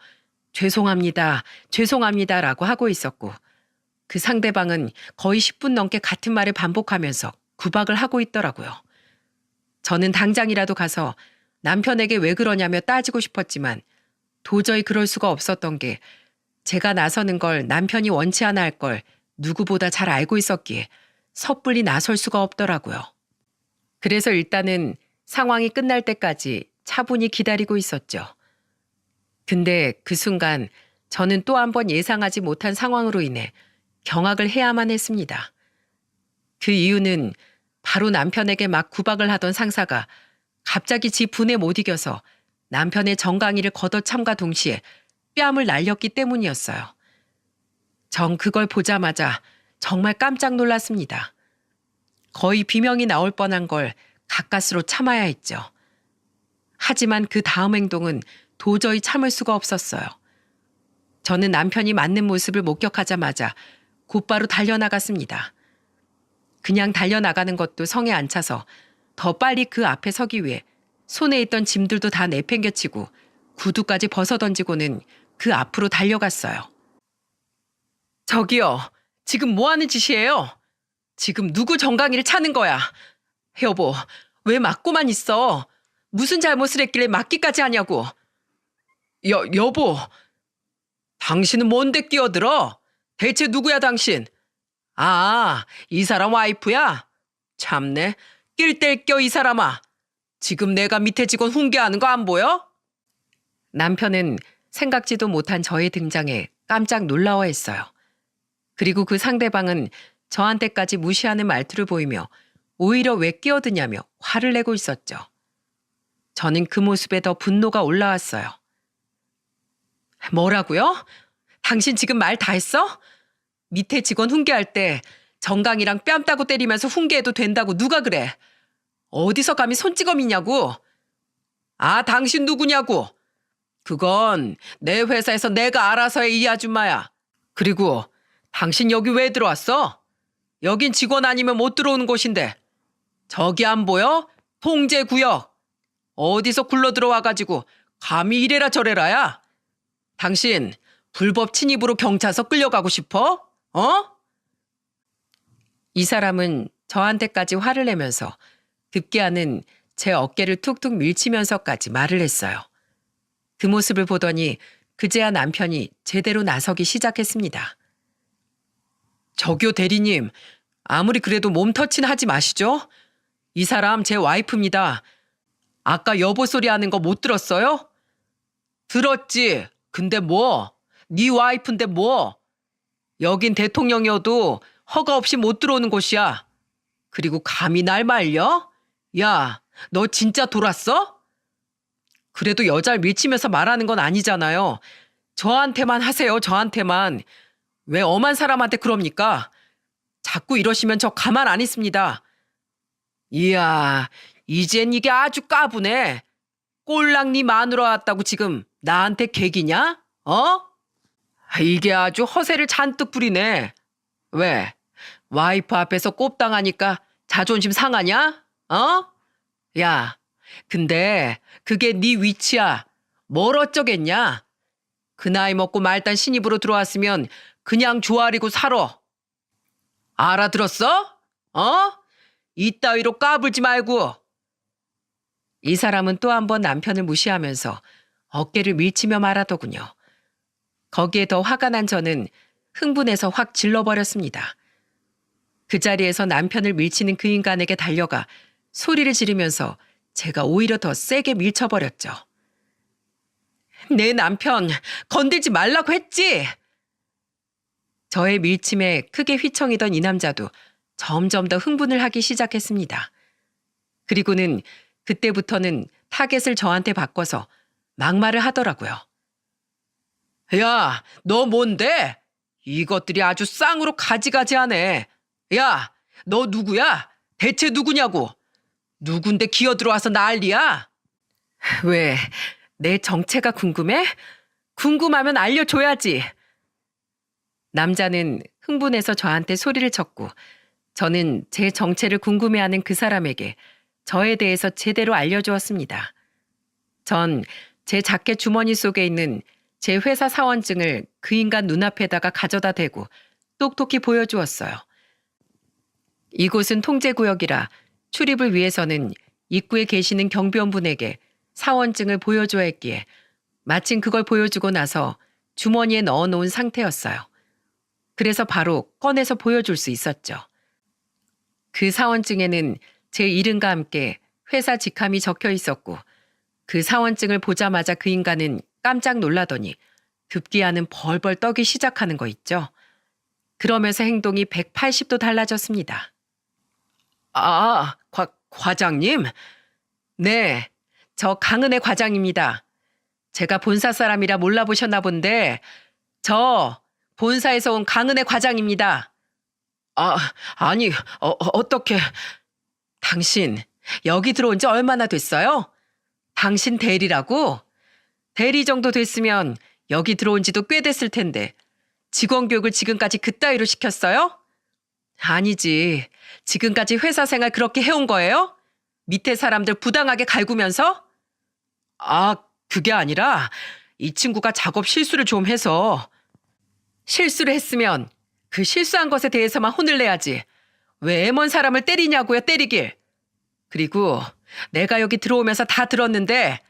죄송합니다, 죄송합니다라고 하고 있었고 그 상대방은 거의 10분 넘게 같은 말을 반복하면서 구박을 하고 있더라고요. 저는 당장이라도 가서 남편에게 왜 그러냐며 따지고 싶었지만 도저히 그럴 수가 없었던 게 제가 나서는 걸 남편이 원치 않아 할 걸 누구보다 잘 알고 있었기에 섣불리 나설 수가 없더라고요. 그래서 일단은 상황이 끝날 때까지 차분히 기다리고 있었죠. 근데 그 순간 저는 또 한 번 예상하지 못한 상황으로 인해 경악을 해야만 했습니다. 그 이유는 바로 남편에게 막 구박을 하던 상사가 갑자기 지 분에 못 이겨서 남편의 정강이를 걷어참과 동시에 뺨을 날렸기 때문이었어요. 전 그걸 보자마자 정말 깜짝 놀랐습니다. 거의 비명이 나올 뻔한 걸 가까스로 참아야 했죠. 하지만 그 다음 행동은 도저히 참을 수가 없었어요. 저는 남편이 맞는 모습을 목격하자마자 곧바로 달려나갔습니다. 그냥 달려나가는 것도 성에 안 차서 더 빨리 그 앞에 서기 위해 손에 있던 짐들도 다 내팽개치고 구두까지 벗어던지고는 그 앞으로 달려갔어요. 저기요, 지금 뭐 하는 짓이에요? 지금 누구 정강이를 차는 거야? 여보, 왜 막고만 있어? 무슨 잘못을 했길래 막기까지 하냐고. 여보, 당신은 뭔데 끼어들어? 대체 누구야 당신? 아, 이 사람 와이프야? 참네, 낄 뗄 껴 이 사람아. 지금 내가 밑에 직원 훈계하는 거 안 보여? 남편은 생각지도 못한 저의 등장에 깜짝 놀라워했어요. 그리고 그 상대방은 저한테까지 무시하는 말투를 보이며 오히려 왜 끼어드냐며 화를 내고 있었죠. 저는 그 모습에 더 분노가 올라왔어요. 뭐라고요? 당신 지금 말 다 했어? 밑에 직원 훈계할 때 정강이랑 뺨 따고 때리면서 훈계해도 된다고 누가 그래? 어디서 감히 손찌검이냐고? 아, 당신 누구냐고? 그건 내 회사에서 내가 알아서 해, 이 아줌마야. 그리고 당신 여기 왜 들어왔어? 여긴 직원 아니면 못 들어오는 곳인데. 저기 안 보여? 통제구역. 어디서 굴러 들어와가지고 감히 이래라 저래라야? 당신 불법 침입으로 경찰서 끌려가고 싶어? 어? 이 사람은 저한테까지 화를 내면서 급기야는 제 어깨를 툭툭 밀치면서까지 말을 했어요. 그 모습을 보더니 그제야 남편이 제대로 나서기 시작했습니다. 저기요 대리님, 아무리 그래도 몸 터치는 하지 마시죠? 이 사람 제 와이프입니다. 아까 여보 소리 하는 거 못 들었어요? 들었지. 근데 뭐? 네 와이프인데 뭐? 여긴 대통령이어도 허가 없이 못 들어오는 곳이야. 그리고 감히 날 말려? 야, 너 진짜 돌았어? 그래도 여자를 밀치면서 말하는 건 아니잖아요. 저한테만 하세요, 저한테만. 왜 엄한 사람한테 그럽니까? 자꾸 이러시면 저 가만 안 있습니다. 이야, 이젠 이게 아주 까부네. 꼴랑 네 마누라 왔다고 지금 나한테 개기냐? 어? 이게 아주 허세를 잔뜩 부리네. 왜? 와이프 앞에서 꼽당하니까 자존심 상하냐? 어? 야, 근데 그게 네 위치야. 뭘 어쩌겠냐? 그 나이 먹고 말단 신입으로 들어왔으면 그냥 조아리고 살아. 알아들었어? 어? 이따위로 까불지 말고. 이 사람은 또 한 번 남편을 무시하면서 어깨를 밀치며 말하더군요. 거기에 더 화가 난 저는 흥분해서 확 질러버렸습니다. 그 자리에서 남편을 밀치는 그 인간에게 달려가 소리를 지르면서 제가 오히려 더 세게 밀쳐버렸죠. 내 남편 건들지 말라고 했지? 저의 밀침에 크게 휘청이던 이 남자도 점점 더 흥분을 하기 시작했습니다. 그리고는 그때부터는 타겟을 저한테 바꿔서 막말을 하더라고요. 야, 너 뭔데? 이것들이 아주 쌍으로 가지가지하네. 야, 너 누구야? 대체 누구냐고? 누군데 기어들어와서 난리야? 왜, 내 정체가 궁금해? 궁금하면 알려줘야지. 남자는 흥분해서 저한테 소리를 쳤고 저는 제 정체를 궁금해하는 그 사람에게 저에 대해서 제대로 알려주었습니다. 전 제 자켓 주머니 속에 있는 제 회사 사원증을 그 인간 눈앞에다가 가져다 대고 똑똑히 보여주었어요. 이곳은 통제구역이라 출입을 위해서는 입구에 계시는 경비원분에게 사원증을 보여줘야 했기에 마침 그걸 보여주고 나서 주머니에 넣어놓은 상태였어요. 그래서 바로 꺼내서 보여줄 수 있었죠. 그 사원증에는 제 이름과 함께 회사 직함이 적혀 있었고 그 사원증을 보자마자 그 인간은 깜짝 놀라더니 급기야는 벌벌 떠기 시작하는 거 있죠. 그러면서 행동이 180도 달라졌습니다. 아, 과장님? 네, 저 강은혜 과장입니다. 제가 본사 사람이라 몰라보셨나 본데 저 본사에서 온 강은혜 과장입니다. 아니, 어떻게... 당신 여기 들어온 지 얼마나 됐어요? 당신 대리라고? 대리 정도 됐으면 여기 들어온 지도 꽤 됐을 텐데 직원 교육을 지금까지 그따위로 시켰어요? 아니지. 지금까지 회사 생활 그렇게 해온 거예요? 밑에 사람들 부당하게 갈구면서? 그게 아니라 이 친구가 작업 실수를 좀 해서. 실수를 했으면 그 실수한 것에 대해서만 혼을 내야지. 왜 애먼 사람을 때리냐고요, 때리길. 그리고 내가 여기 들어오면서 다 들었는데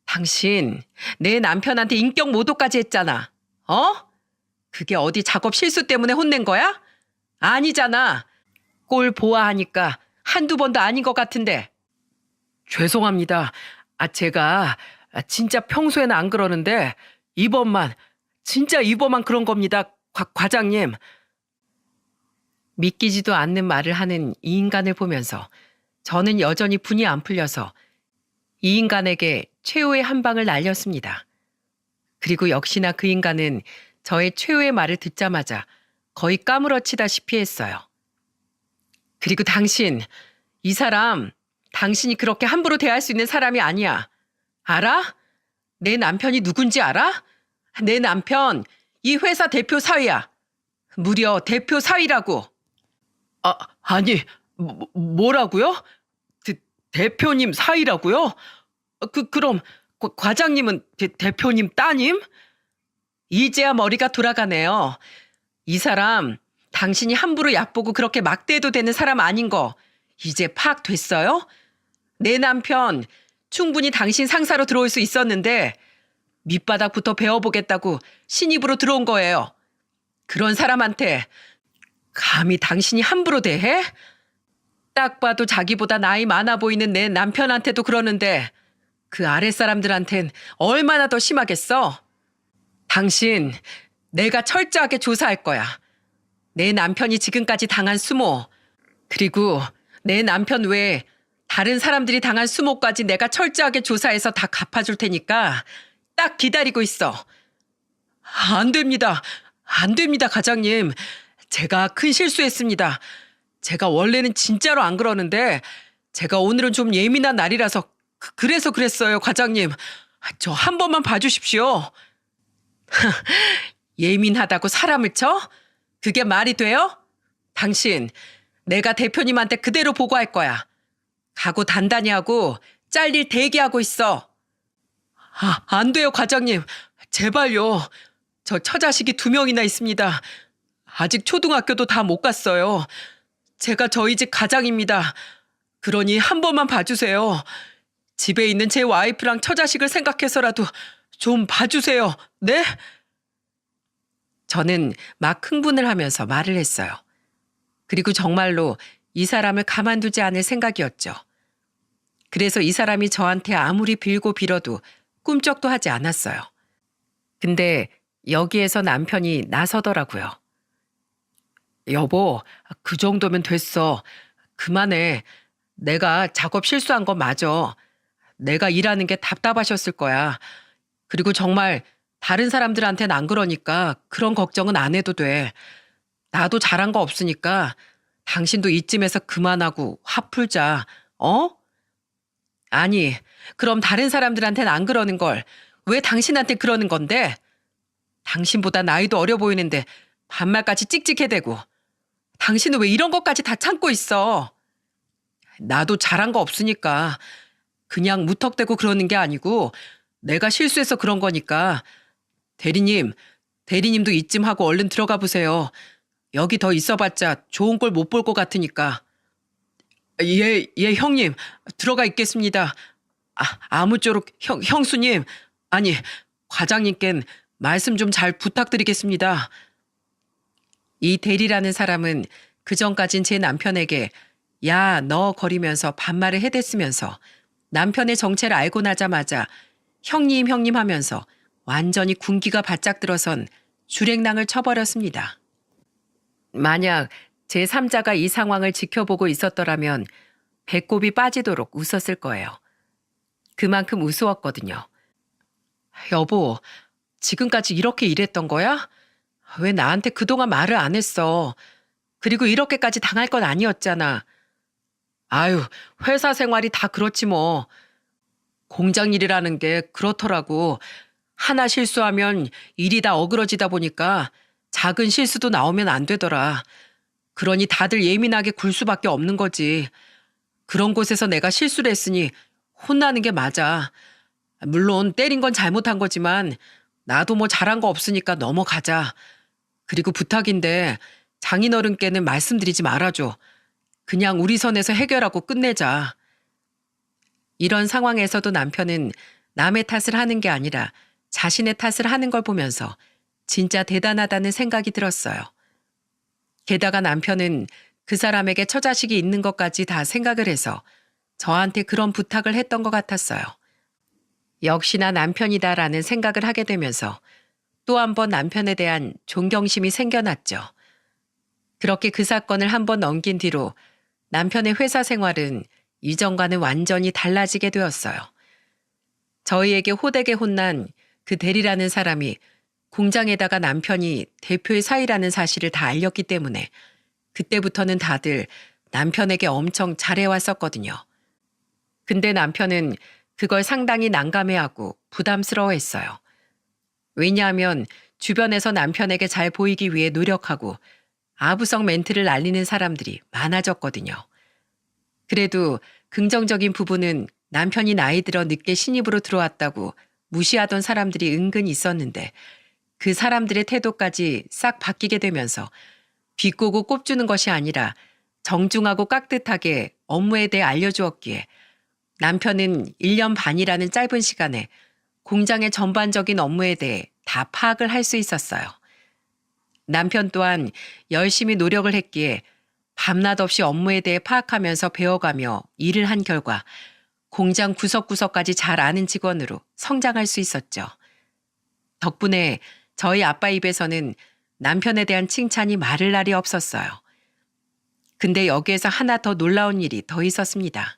당신 내 남편한테 인격 모독까지 했잖아. 그게 어디 작업 실수 때문에 혼낸 거야? 아니잖아. 꼴 보아하니까 한두 번도 아닌 것 같은데. 죄송합니다. 제가 진짜 평소에는 안 그러는데 진짜 이번만 그런 겁니다. 과장님. 믿기지도 않는 말을 하는 이 인간을 보면서 저는 여전히 분이 안 풀려서 이 인간에게 최후의 한 방을 날렸습니다. 그리고 역시나 그 인간은 저의 최후의 말을 듣자마자 거의 까무러치다시피 했어요. 그리고 당신, 이 사람, 당신이 그렇게 함부로 대할 수 있는 사람이 아니야. 알아? 내 남편이 누군지 알아? 내 남편, 이 회사 대표 사위야. 무려 대표 사위라고. 아니, 뭐라고요? 대표님 사위라고요? 그럼 과장님은 대표님 따님? 이제야 머리가 돌아가네요. 이 사람 당신이 함부로 얕보고 그렇게 막대해도 되는 사람 아닌 거 이제 파악됐어요? 내 남편 충분히 당신 상사로 들어올 수 있었는데 밑바닥부터 배워보겠다고 신입으로 들어온 거예요. 그런 사람한테 감히 당신이 함부로 대해? 딱 봐도 자기보다 나이 많아 보이는 내 남편한테도 그러는데 그 아랫사람들한텐 얼마나 더 심하겠어? 당신, 내가 철저하게 조사할 거야. 내 남편이 지금까지 당한 수모, 그리고 내 남편 외에 다른 사람들이 당한 수모까지 내가 철저하게 조사해서 다 갚아줄 테니까 딱 기다리고 있어. 안 됩니다. 안 됩니다, 과장님. 제가 큰 실수했습니다. 제가 원래는 진짜로 안 그러는데 제가 오늘은 좀 예민한 날이라서 그래서 그랬어요, 과장님. 저 한 번만 봐주십시오. 예민하다고 사람을 쳐? 그게 말이 돼요? 당신, 내가 대표님한테 그대로 보고할 거야. 각오 단단히 하고 잘릴 대기하고 있어. 안 돼요, 과장님. 제발요. 저 처자식이 2명이나 있습니다. 아직 초등학교도 다 못 갔어요. 제가 저희 집 가장입니다. 그러니 한 번만 봐주세요. 집에 있는 제 와이프랑 처자식을 생각해서라도 좀 봐주세요. 네? 저는 막 흥분을 하면서 말을 했어요. 그리고 정말로 이 사람을 가만두지 않을 생각이었죠. 그래서 이 사람이 저한테 아무리 빌고 빌어도 꿈쩍도 하지 않았어요. 근데 여기에서 남편이 나서더라고요. 여보, 그 정도면 됐어. 그만해. 내가 작업 실수한 건 맞아. 내가 일하는 게 답답하셨을 거야. 그리고 정말 다른 사람들한테는 안 그러니까 그런 걱정은 안 해도 돼. 나도 잘한 거 없으니까 당신도 이쯤에서 그만하고 화 풀자. 아니, 그럼 다른 사람들한테는 안 그러는 걸 왜 당신한테 그러는 건데? 당신보다 나이도 어려 보이는데 반말까지 찍찍해대고. 당신은 왜 이런 것까지 다 참고 있어? 나도 잘한 거 없으니까 그냥 무턱대고 그러는 게 아니고 내가 실수해서 그런 거니까. 대리님도 이쯤 하고 얼른 들어가 보세요. 여기 더 있어봤자 좋은 꼴 못 볼 것 같으니까. 예, 형님. 들어가 있겠습니다. 아무쪼록 형수님, 아니, 과장님껜 말씀 좀 잘 부탁드리겠습니다. 이 대리라는 사람은 그전까진 제 남편에게 야, 너 거리면서 반말을 해댔으면서 남편의 정체를 알고 나자마자 형님 하면서 완전히 군기가 바짝 들어선 주랭랑을 쳐버렸습니다. 만약 제3자가 이 상황을 지켜보고 있었더라면 배꼽이 빠지도록 웃었을 거예요. 그만큼 우스웠거든요. 여보, 지금까지 이렇게 일했던 거야? 왜 나한테 그동안 말을 안 했어? 그리고 이렇게까지 당할 건 아니었잖아. 아유, 회사 생활이 다 그렇지 뭐. 공장 일이라는 게 그렇더라고. 하나 실수하면 일이 다 어그러지다 보니까 작은 실수도 나오면 안 되더라. 그러니 다들 예민하게 굴 수밖에 없는 거지. 그런 곳에서 내가 실수를 했으니 혼나는 게 맞아. 물론 때린 건 잘못한 거지만 나도 뭐 잘한 거 없으니까 넘어가자. 그리고 부탁인데 장인어른께는 말씀드리지 말아줘. 그냥 우리 선에서 해결하고 끝내자. 이런 상황에서도 남편은 남의 탓을 하는 게 아니라 자신의 탓을 하는 걸 보면서 진짜 대단하다는 생각이 들었어요. 게다가 남편은 그 사람에게 처자식이 있는 것까지 다 생각을 해서 저한테 그런 부탁을 했던 것 같았어요. 역시나 남편이다라는 생각을 하게 되면서 또 한 번 남편에 대한 존경심이 생겨났죠. 그렇게 그 사건을 한 번 넘긴 뒤로 남편의 회사 생활은 이전과는 완전히 달라지게 되었어요. 저희에게 호되게 혼난 그 대리라는 사람이 공장에다가 남편이 대표의 사위라는 사실을 다 알렸기 때문에 그때부터는 다들 남편에게 엄청 잘해왔었거든요. 근데 남편은 그걸 상당히 난감해하고 부담스러워했어요. 왜냐하면 주변에서 남편에게 잘 보이기 위해 노력하고 아부성 멘트를 날리는 사람들이 많아졌거든요. 그래도 긍정적인 부분은 남편이 나이 들어 늦게 신입으로 들어왔다고 무시하던 사람들이 은근 있었는데 그 사람들의 태도까지 싹 바뀌게 되면서 비꼬고 꼽주는 것이 아니라 정중하고 깍듯하게 업무에 대해 알려주었기에 남편은 1년 반이라는 짧은 시간에 공장의 전반적인 업무에 대해 다 파악을 할 수 있었어요. 남편 또한 열심히 노력을 했기에 밤낮 없이 업무에 대해 파악하면서 배워가며 일을 한 결과 공장 구석구석까지 잘 아는 직원으로 성장할 수 있었죠. 덕분에 저희 아빠 입에서는 남편에 대한 칭찬이 마를 날이 없었어요. 근데 여기에서 하나 더 놀라운 일이 더 있었습니다.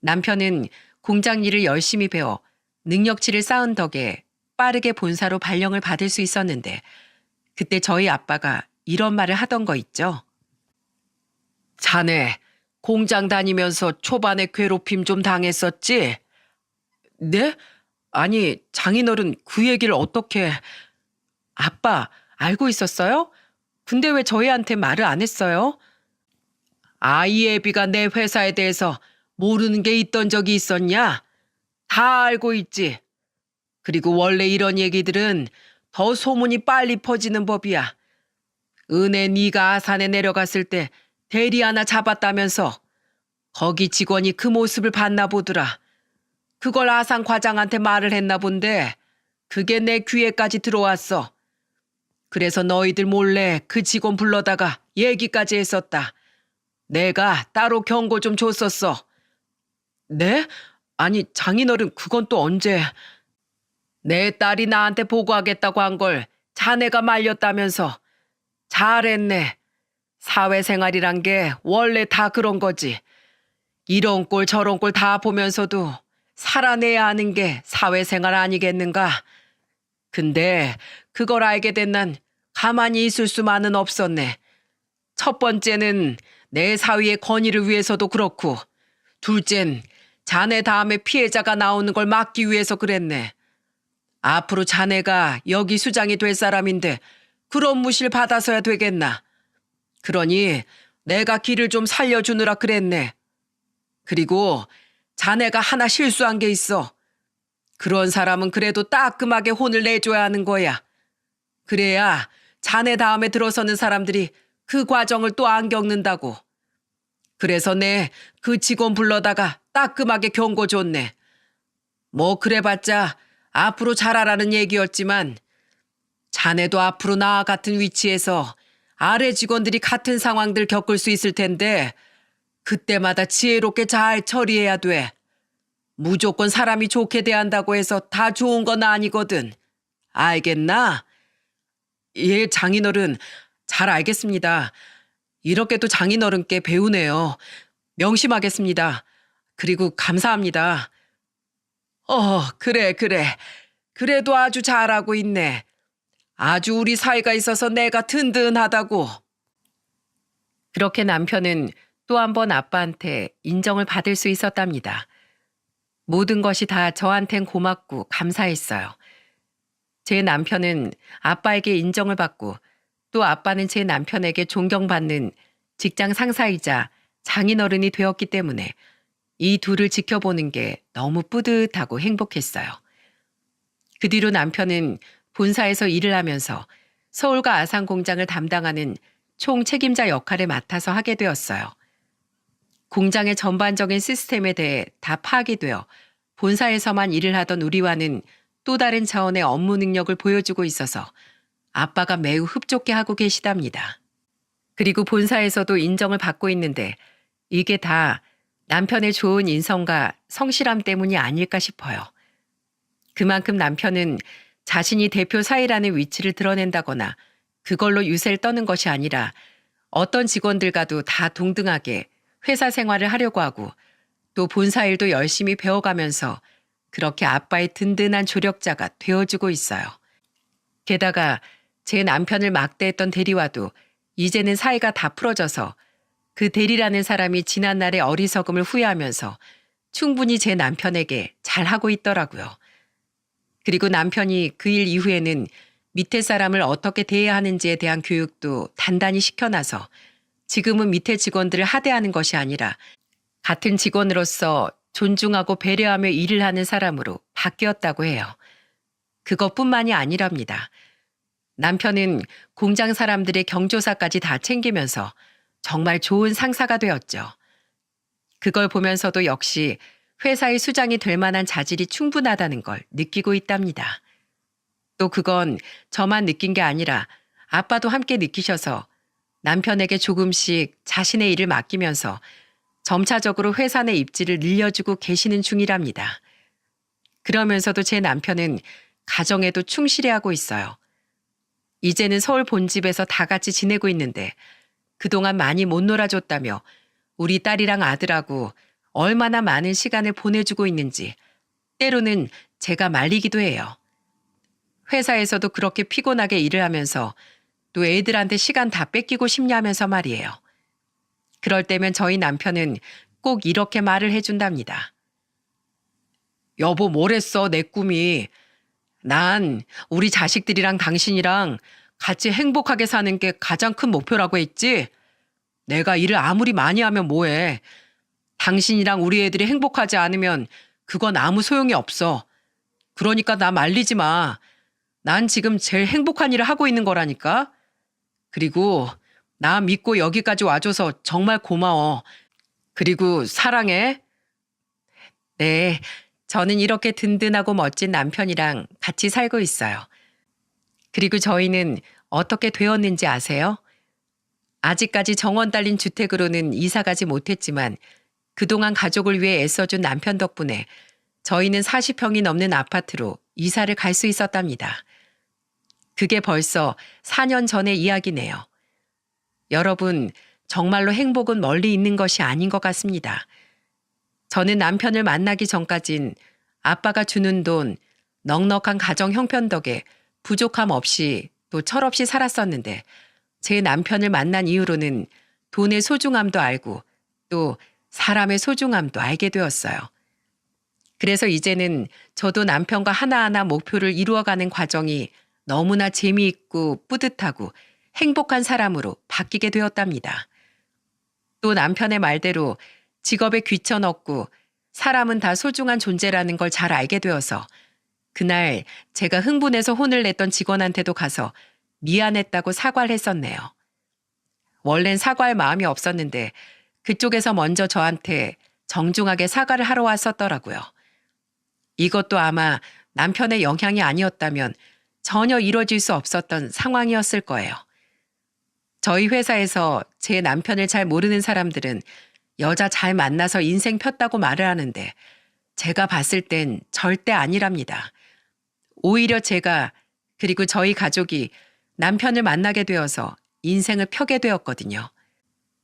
남편은 공장 일을 열심히 배워 능력치를 쌓은 덕에 빠르게 본사로 발령을 받을 수 있었는데 그때 저희 아빠가 이런 말을 하던 거 있죠. 자네 공장 다니면서 초반에 괴롭힘 좀 당했었지? 네? 아니 장인어른 그 얘기를 어떻게... 아빠 알고 있었어요? 근데 왜 저희한테 말을 안 했어요? 아이 애비가 내 회사에 대해서 모르는 게 있던 적이 있었냐? 다 알고 있지. 그리고 원래 이런 얘기들은 더 소문이 빨리 퍼지는 법이야. 은혜 네가 아산에 내려갔을 때 대리 하나 잡았다면서 거기 직원이 그 모습을 봤나 보더라. 그걸 아산 과장한테 말을 했나 본데 그게 내 귀에까지 들어왔어. 그래서 너희들 몰래 그 직원 불러다가 얘기까지 했었다. 내가 따로 경고 좀 줬었어. 네? 아니 장인어른 그건 또 언제... 내 딸이 나한테 보고하겠다고 한 걸 자네가 말렸다면서. 잘했네. 사회생활이란 게 원래 다 그런 거지. 이런 꼴 저런 꼴 다 보면서도 살아내야 하는 게 사회생활 아니겠는가. 근데 그걸 알게 된 난 가만히 있을 수만은 없었네. 첫 번째는 내 사위의 권위를 위해서도 그렇고 둘째는 자네 다음에 피해자가 나오는 걸 막기 위해서 그랬네. 앞으로 자네가 여기 수장이 될 사람인데 그런 무시를 받아서야 되겠나. 그러니 내가 길을 좀 살려주느라 그랬네. 그리고 자네가 하나 실수한 게 있어. 그런 사람은 그래도 따끔하게 혼을 내줘야 하는 거야. 그래야 자네 다음에 들어서는 사람들이 그 과정을 또 안 겪는다고. 그래서 내 그 직원 불러다가 따끔하게 경고 줬네. 뭐 그래봤자 앞으로 잘하라는 얘기였지만 자네도 앞으로 나와 같은 위치에서 아래 직원들이 같은 상황들 겪을 수 있을 텐데 그때마다 지혜롭게 잘 처리해야 돼. 무조건 사람이 좋게 대한다고 해서 다 좋은 건 아니거든. 알겠나? 예, 장인어른. 잘 알겠습니다. 이렇게도 장인어른께 배우네요. 명심하겠습니다. 그리고 감사합니다. 그래, 그래. 그래도 아주 잘하고 있네. 아주 우리 사이가 있어서 내가 든든하다고. 그렇게 남편은 또 한 번 아빠한테 인정을 받을 수 있었답니다. 모든 것이 다 저한텐 고맙고 감사했어요. 제 남편은 아빠에게 인정을 받고 또 아빠는 제 남편에게 존경받는 직장 상사이자 장인어른이 되었기 때문에 이 둘을 지켜보는 게 너무 뿌듯하고 행복했어요. 그 뒤로 남편은 본사에서 일을 하면서 서울과 아산 공장을 담당하는 총 책임자 역할을 맡아서 하게 되었어요. 공장의 전반적인 시스템에 대해 다 파악이 되어 본사에서만 일을 하던 우리와는 또 다른 차원의 업무 능력을 보여주고 있어서 아빠가 매우 흡족해 하고 계시답니다. 그리고 본사에서도 인정을 받고 있는데 이게 다 남편의 좋은 인성과 성실함 때문이 아닐까 싶어요. 그만큼 남편은 자신이 대표 사이라는 위치를 드러낸다거나 그걸로 유세를 떠는 것이 아니라 어떤 직원들과도 다 동등하게 회사 생활을 하려고 하고 또 본사 일도 열심히 배워가면서 그렇게 아빠의 든든한 조력자가 되어주고 있어요. 게다가 제 남편을 막대했던 대리와도 이제는 사이가 다 풀어져서 그 대리라는 사람이 지난날의 어리석음을 후회하면서 충분히 제 남편에게 잘하고 있더라고요. 그리고 남편이 그 일 이후에는 밑에 사람을 어떻게 대해야 하는지에 대한 교육도 단단히 시켜놔서 지금은 밑에 직원들을 하대하는 것이 아니라 같은 직원으로서 존중하고 배려하며 일을 하는 사람으로 바뀌었다고 해요. 그것뿐만이 아니랍니다. 남편은 공장 사람들의 경조사까지 다 챙기면서 정말 좋은 상사가 되었죠. 그걸 보면서도 역시 회사의 수장이 될 만한 자질이 충분하다는 걸 느끼고 있답니다. 또 그건 저만 느낀 게 아니라 아빠도 함께 느끼셔서 남편에게 조금씩 자신의 일을 맡기면서 점차적으로 회사 내 입지를 늘려주고 계시는 중이랍니다. 그러면서도 제 남편은 가정에도 충실해하고 있어요. 이제는 서울 본집에서 다 같이 지내고 있는데 그동안 많이 못 놀아줬다며 우리 딸이랑 아들하고 얼마나 많은 시간을 보내주고 있는지 때로는 제가 말리기도 해요. 회사에서도 그렇게 피곤하게 일을 하면서 또 애들한테 시간 다 뺏기고 싶냐면서 말이에요. 그럴 때면 저희 남편은 꼭 이렇게 말을 해준답니다. 여보, 뭐랬어, 내 꿈이. 난 우리 자식들이랑 당신이랑 같이 행복하게 사는 게 가장 큰 목표라고 했지. 내가 일을 아무리 많이 하면 뭐해. 당신이랑 우리 애들이 행복하지 않으면 그건 아무 소용이 없어. 그러니까 나 말리지 마. 난 지금 제일 행복한 일을 하고 있는 거라니까. 그리고 나 믿고 여기까지 와줘서 정말 고마워. 그리고 사랑해. 네, 저는 이렇게 든든하고 멋진 남편이랑 같이 살고 있어요. 그리고 저희는 어떻게 되었는지 아세요? 아직까지 정원 딸린 주택으로는 이사 가지 못했지만 그동안 가족을 위해 애써준 남편 덕분에 저희는 40평이 넘는 아파트로 이사를 갈 수 있었답니다. 그게 벌써 4년 전의 이야기네요. 여러분, 정말로 행복은 멀리 있는 것이 아닌 것 같습니다. 저는 남편을 만나기 전까진 아빠가 주는 돈, 넉넉한 가정 형편 덕에 부족함 없이 또 철없이 살았었는데 제 남편을 만난 이후로는 돈의 소중함도 알고 또 사람의 소중함도 알게 되었어요. 그래서 이제는 저도 남편과 하나하나 목표를 이루어가는 과정이 너무나 재미있고 뿌듯하고 행복한 사람으로 바뀌게 되었답니다. 또 남편의 말대로 직업에 귀천 없고 사람은 다 소중한 존재라는 걸 잘 알게 되어서 그날 제가 흥분해서 혼을 냈던 직원한테도 가서 미안했다고 사과를 했었네요. 원래는 사과할 마음이 없었는데 그쪽에서 먼저 저한테 정중하게 사과를 하러 왔었더라고요. 이것도 아마 남편의 영향이 아니었다면 전혀 이뤄질 수 없었던 상황이었을 거예요. 저희 회사에서 제 남편을 잘 모르는 사람들은 여자 잘 만나서 인생 폈다고 말을 하는데 제가 봤을 땐 절대 아니랍니다. 오히려 제가 그리고 저희 가족이 남편을 만나게 되어서 인생을 펴게 되었거든요.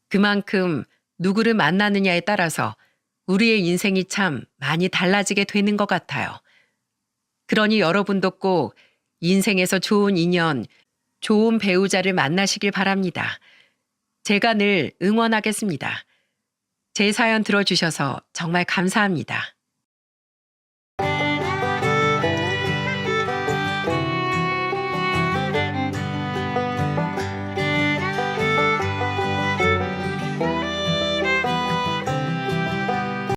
그만큼 누구를 만나느냐에 따라서 우리의 인생이 참 많이 달라지게 되는 것 같아요. 그러니 여러분도 꼭 인생에서 좋은 인연, 좋은 배우자를 만나시길 바랍니다. 제가 늘 응원하겠습니다. 제 사연 들어주셔서 정말 감사합니다.